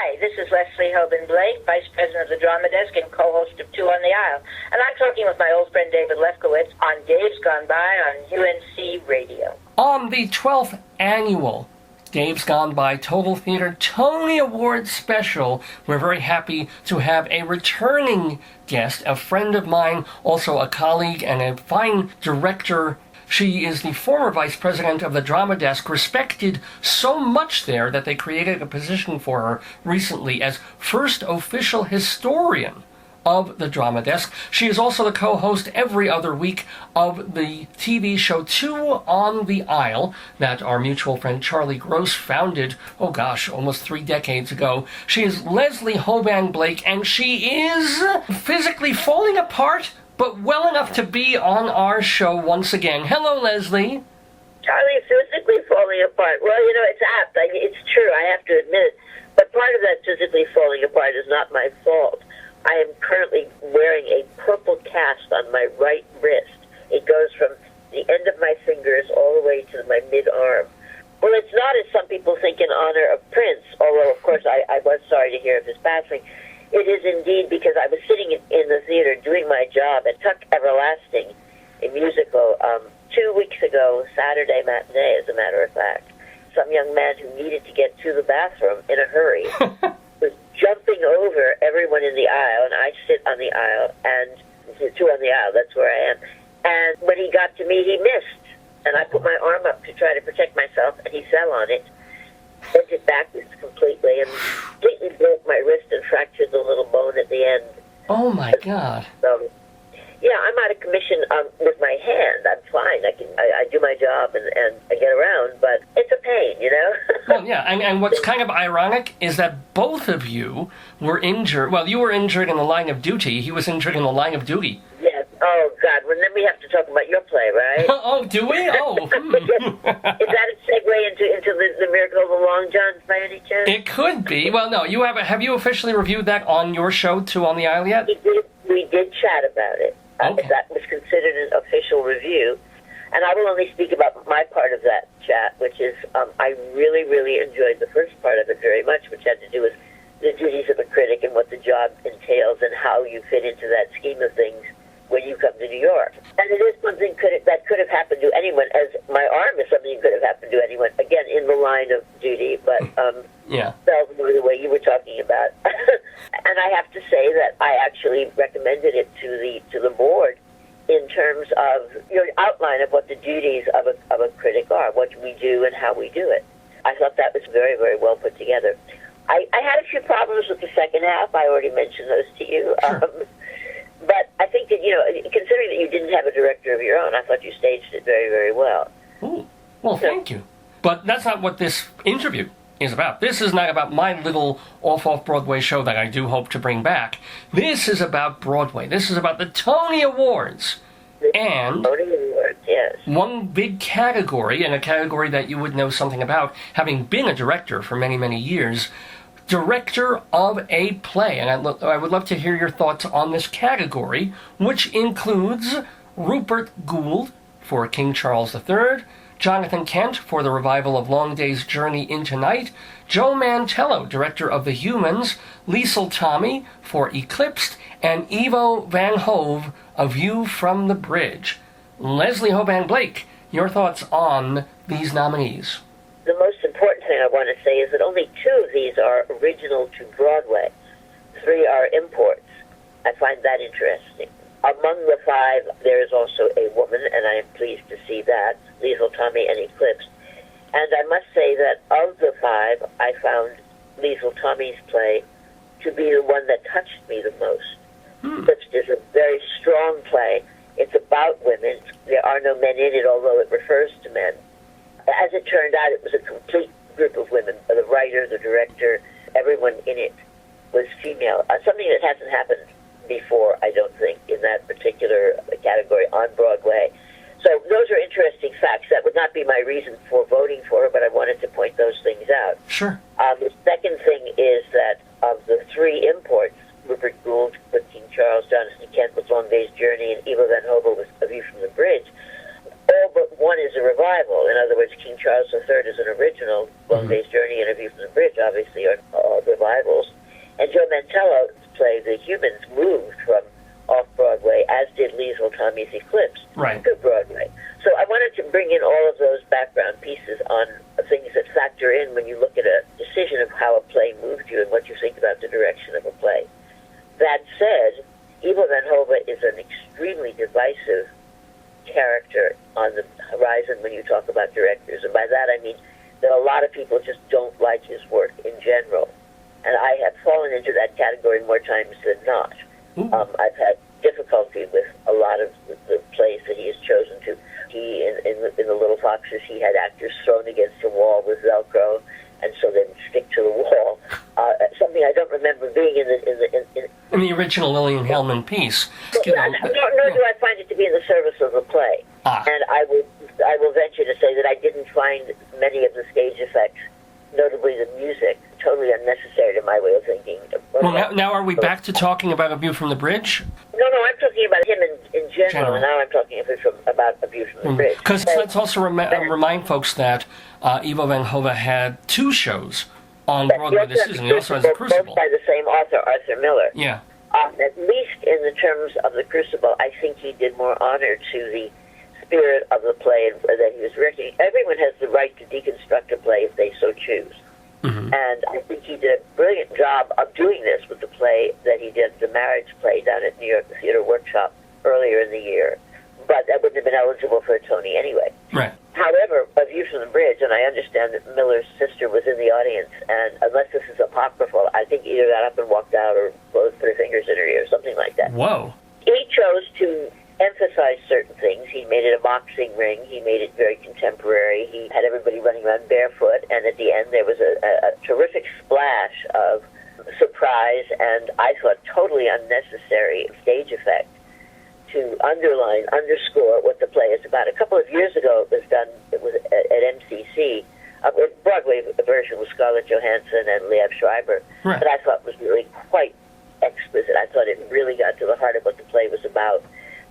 Hi, this is Leslie Hoban Blake, Vice President of the Drama Desk and co-host of Two on the Aisle. And I'm talking with my old friend David Lefkowitz on Dave's Gone By on UNC Radio. On the 12th Annual Dave's Gone By TotalTheater Tony Award Special, we're very happy to have a returning guest, a friend of mine, also a colleague and a fine director. She is the former vice president of the Drama Desk, respected so much there that they created a position for her recently as first official historian of the Drama Desk. She is also the co-host every other week of the TV show Two on the Aisle that our mutual friend Charlie Gross founded, almost 3 decades ago. She is Leslie Hoban Blake, and she is physically falling apart, but well enough to be on our show once again. Hello, Leslie. Charlie, physically falling apart. Well, it's apt. It's true. I have to admit it. But part of that physically falling apart is not my fault. I am currently wearing a purple cast on my right wrist. It goes from the end of my fingers all the way to my mid-arm. Well, it's not, as some people think, in honor of Prince, although, of course, I was sorry to hear of his passing. It is indeed because I was sitting in the theater doing my job at Tuck Everlasting, a musical, 2 weeks ago, Saturday matinee, as a matter of fact. Some young man who needed to get to the bathroom in a hurry was jumping over everyone in the aisle, and I sit on the aisle, and Two on the Aisle, that's where I am. And when he got to me, he missed, and I put my arm up to try to protect myself, and he fell on it. Bent it backwards completely and completely broke my wrist and fractured the little bone at the end. Oh, my God. So, yeah, I'm out of commission with my hand. I'm fine. I do my job and I get around, but it's a pain, Well, yeah, and what's kind of ironic is that both of you were injured. Well, you were injured in the line of duty. He was injured in the line of duty. Yes. Oh, God. Well, then we have to talk about your play, right? Oh, do we? Oh. Is that a segue into the Miracle of the Long John by any chance? It could be. Well, no. Have you officially reviewed that on your show, Two on the Aisle, yet? We did chat about it. Okay. That was considered an official review. And I will only speak about my part of that chat, which is I really, really enjoyed the first part of it very much, which had to do with the duties of a critic and what the job entails and how you fit into that scheme of things when you come to New York. And it is something that could have happened to anyone, as my arm is something that could have happened to anyone, again, in the line of duty, but yeah. the way you were talking about. And I have to say that I actually recommended it to the board in terms of your outline of what the duties of a critic are, what we do and how we do it. I thought that was very, very well put together. I had a few problems with the second half. I already mentioned those to you. Sure. But I think that, considering that you didn't have a director of your own, I thought you staged it very, very well. Ooh. Well, thank you. But that's not what this interview is about. This is not about my little off-Broadway show that I do hope to bring back. This is about Broadway. This is about the Tony Awards. And Tony Awards, yes. One big category, and a category that you would know something about, having been a director for many, many years, director of a play. And I would love to hear your thoughts on this category, which includes Rupert Gould for King Charles III, Jonathan Kent for the revival of Long Day's Journey into Night, Joe Mantello, director of The Humans, Liesl Tommy for Eclipsed, and Ivo Van Hove, A View from the Bridge. Leslie Hoban Blake, your thoughts on these nominees? The most important thing I want to say is that only 2 of these are original to Broadway. 3 are imports. I find that interesting. Among the 5, there is also a woman, and I am pleased to see that, Liesl Tommy and Eclipsed. And I must say that of the 5, I found Liesl Tommy's play to be the one that touched me the most. Eclipsed is a very strong play. It's about women. There are no men in it, although it refers to men. As it turned out, it was a complete group of women. The writer, the director, everyone in it was female. Something that hasn't happened before, I don't think, in that particular category on Broadway. So those are interesting facts. That would not be my reason for voting for her, but I wanted to point those things out. Sure. The second thing is that of the 3 imports, Rupert Gould with King Charles, Jonathan Kent with Long Day's Journey, and Ivo Van Hove with A View from the Bridge, all but one is a revival. In other words, King Charles III is an original. Long Day's Journey and A View from the Bridge, obviously, are revivals. And Joe Mantello's play, The Humans, moved from off-Broadway, as did Liesl Tommy's Eclipsed, to Broadway. So I wanted to bring in all of those background pieces on things that factor in when you look at a decision of how a play moved you and what you think about the direction of a play. That said, Ivo van Hove is an extremely divisive character on the horizon when you talk about directors. And by that I mean that a lot of people just don't like his work in general. And I have fallen into that category more times than not. I've had difficulty with a lot of the plays that he has chosen to. He, in the Little Foxes, he had actors thrown against a wall with Velcro, and so they would stick to the wall. Something I don't remember being in the original Lillian Hellman piece. Nor do I find it to be in the service of the play. And I will venture to say that I didn't find many of the stage effects, notably the music, totally unnecessary to my way of thinking. Well, now are we back to talking about A View from the Bridge? No, I'm talking about him in general, and now I'm talking about A View from the Bridge. Because let's also remind folks that Ivo van Hove had 2 shows on Broadway this season. He also has The Crucible. Both by the same author, Arthur Miller. Yeah. At least in the terms of The Crucible, I think he did more honor to the spirit of the play that he was writing. Everyone has the right to deconstruct a play if they so choose. And I think he did a brilliant job of doing this with the play that he did, the marriage play down at New York Theater Workshop earlier in the year. But that wouldn't have been eligible for a Tony anyway. Right. However, A View from the Bridge, and I understand that Miller's sister was in the audience, and unless this is apocryphal, I think either got up and walked out or both put her fingers in her ear, something like that. Whoa. He chose to emphasize certain things. He made it a boxing ring. He made it very contemporary. He had everybody running around barefoot, and at the end there was a terrific splash of surprise and, I thought, totally unnecessary stage effect to underscore what the play is about. A couple of years ago it was at MCC, a Broadway version with Scarlett Johansson and Liev Schreiber, that I thought was really quite exquisite. I thought it really got to the heart of what the play was about,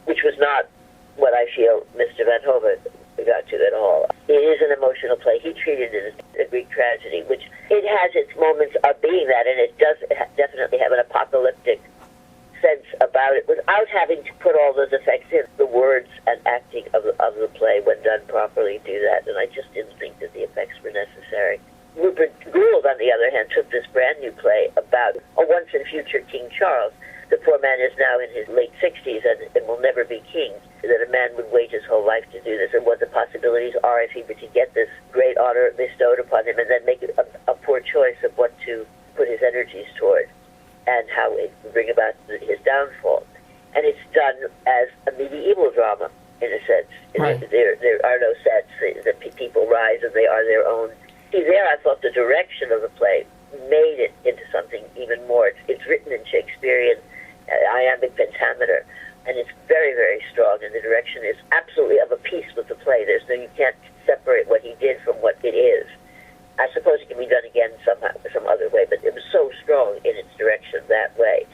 which was not what I feel Mr. Van Hove got to at all. It is an emotional play. He treated it as a Greek tragedy, which it has its moments of being that, and it does definitely have an apocalyptic sense about it without having to put all those effects in. The words and acting of the play, when done properly, do that, and I just didn't think that the effects were necessary. Rupert Gould, on the other hand, took this brand new play about a once-and-future King Charles. The poor man is now in his late 60s and will never be king, that a man would wait his whole life to do this, and what the possibilities are if he were to get this great honor bestowed upon him and then make a poor choice of what to put his energies toward and how it would bring about his downfall. And it's done as a medieval drama, in a sense. Right. There are no sets. The people rise and they are their own. See, there I thought the direction of the play made it into something even more. It's written in Shakespearean iambic pentameter, and it's very, very strong, and the direction is absolutely of a piece with the play. You can't separate what he did from what it is. I suppose it can be done again somehow, some other way, but it was so strong in its direction that way.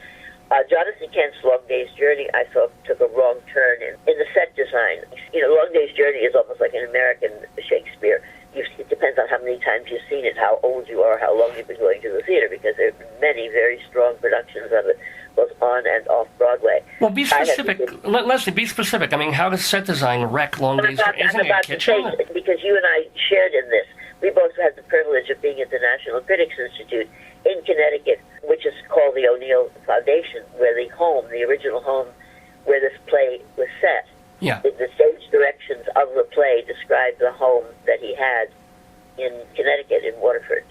Jonathan Kent's Long Day's Journey, I thought, took a wrong turn in the set design. Long Day's Journey is almost like an American Shakespeare. It depends on how many times you've seen it, how old you are, how long you've been going to the theater, because there have been many very strong productions of it, both on and off Broadway. Well, be specific. Leslie, be specific. I mean, how does set design wreck Long Day's Journey? Isn't it a kitchen? Because you and I shared in this. We both had the privilege of being at the National Critics Institute in Connecticut, which is called the O'Neill Foundation, where the original home where this play was set. Yeah. The stage directions of the play describe the home that he had in Connecticut, in Waterford.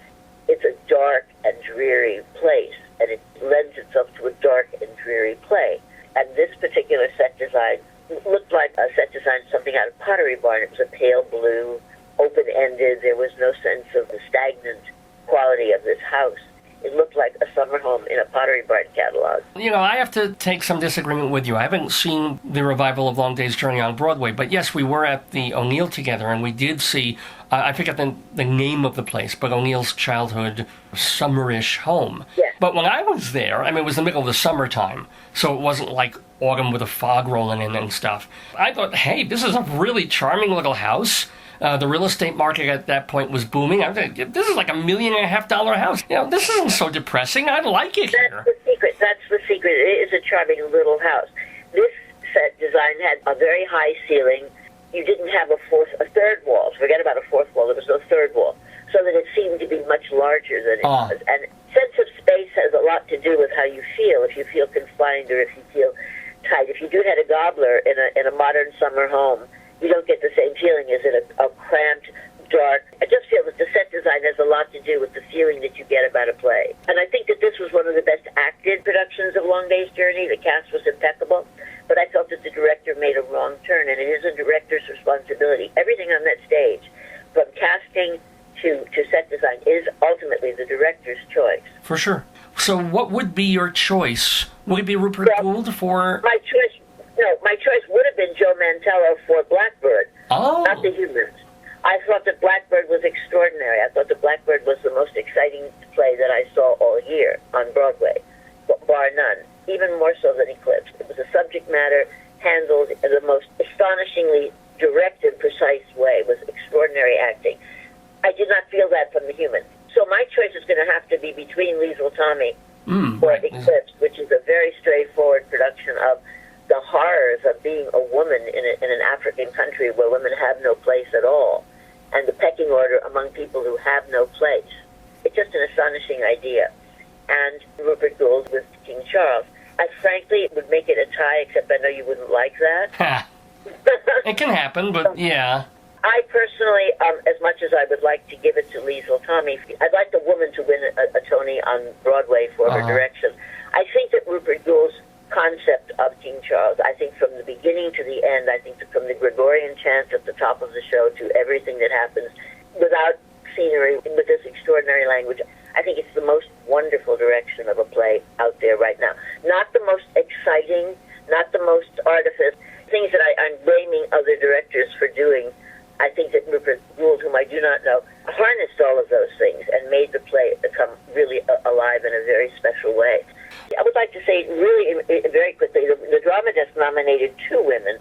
It's a dark and dreary place, and it lends itself to a dark and dreary play. And this particular set design looked like a set design, something out of Pottery Barn. It was a pale blue, open-ended. There was no sense of the stagnant quality of this house. It looked like a summer home in a Pottery Barn catalog. I have to take some disagreement with you. I haven't seen the revival of Long Day's Journey on Broadway, but yes, we were at the O'Neill together, and we did see, I forget the name of the place, but O'Neill's childhood summerish home. Yes. But when I was there, I mean, it was the middle of the summertime, so it wasn't like autumn with a fog rolling in and stuff. I thought, hey, this is a really charming little house. The real estate market at that point was booming. I was like, this is like $1.5 million house. This isn't so depressing. I like it here. That's the secret. It is a charming little house. This set design had a very high ceiling. You didn't have a third wall. Forget about a fourth wall. There was no third wall. So that it seemed to be much larger than it was. And sense of space has a lot to do with how you feel. If you feel confined or if you feel tight. If you do had a gobbler in a modern summer home, you don't get the same feeling as in a cramped, dark. I just feel that the set design has a lot to do with the feeling that you get about a play. And I think that this was one of the best acted productions of Long Day's Journey. The cast was impeccable. But I felt that the director made a wrong turn, and it is a director's responsibility. Everything on that stage, from casting to set design, is ultimately the director's choice. For sure. So what would be your choice? Would it be Rupert Gould for... My choice would have been Joe Mantello for Blackbird, not the Humans. I thought that Blackbird was extraordinary. I thought that Blackbird was the most exciting play that I saw all year on Broadway, bar none, even more so than Eclipsed. It was a subject matter handled in the most astonishingly direct and precise way, with extraordinary acting. I did not feel that from the Humans. So my choice is going to have to be between Liesl Tommy or Eclipsed, which is a very straightforward production of the horrors of being a woman in an African country where women have no place at all, and the pecking order among people who have no place. It's just an astonishing idea. And Rupert Gould with King Charles. I frankly would make it a tie, except I know you wouldn't like that. It can happen, but yeah. I personally, as much as I would like to give it to Liesl Tommy, I'd like the woman to win a Tony on Broadway for her direction. I think that Rupert Gould's concept of King Charles, I think from the beginning to the end, I think that from the Gregorian chant at the top of the show to everything that happens without scenery, with this extraordinary language, I think it's the most wonderful direction of a play out there right now. Not the most exciting, not the most artifice, things that I'm blaming other directors for doing. I think that Rupert Gould, whom I do not know, harnessed all of those things and made the play become really alive in a very special way. I would like to say really very quickly, the Drama Desk nominated 2 women,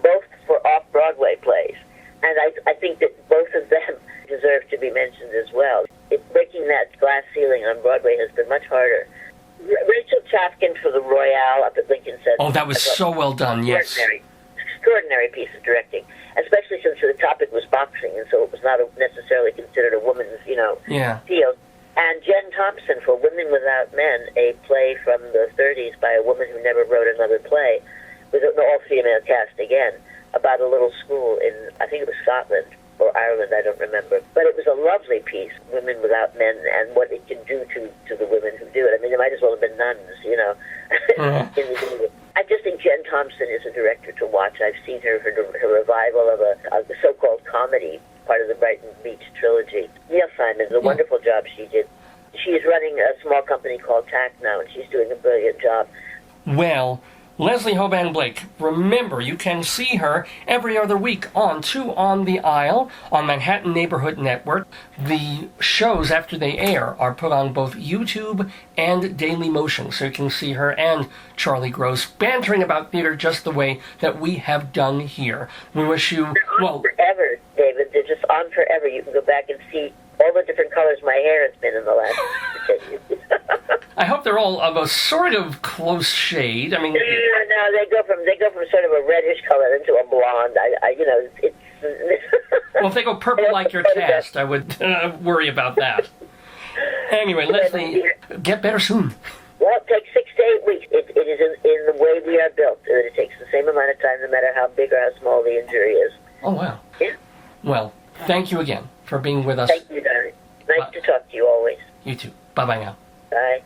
both for off-Broadway plays. And I think that both of them deserve to be mentioned as well. Breaking that glass ceiling on Broadway has been much harder. Rachel Chafkin for the Royale up at Lincoln Center. Oh, that was so well done, yes. Extraordinary piece of directing, especially since the topic was boxing, and so it was not necessarily considered a woman's, field. And Jen Thompson for Women Without Men, a play from the 30s by a woman who never wrote another play, with an all-female cast again, about a little school in, I think it was Scotland or Ireland, I don't remember. But it was a lovely piece, Women Without Men, and what it can do to the women who do it. I mean, they might as well have been nuns, I just think Jen Thompson is a director to watch. I've seen her revival of a so-called comedy, part of the Brighton Beach trilogy. Neil Simon, the wonderful job she did. She is running a small company called TAC now, and she's doing a brilliant job. Well, Leslie Hoban Blake, remember, you can see her every other week on Two on the Aisle on Manhattan Neighborhood Network. The shows, after they air, are put on both YouTube and Daily Motion, so you can see her and Charlie Gross bantering about theater just the way that we have done here. We wish you... They're on forever, David. They're just on forever. You can go back and see all the different colors my hair has been in the last 10 years. I hope they're all of a sort of close shade. I mean, no, they go from sort of a reddish color into a blonde. It's. Well, if they go purple like your cast, I would worry about that. Anyway, Leslie, get better soon. Well, it takes 6 to 8 weeks. It is in the way we are built. It takes the same amount of time, no matter how big or how small the injury is. Oh wow. Yeah. Well, thank you again for being with us. Thank you, darling. Nice to talk to you always. You too. Bye-bye now. Bye.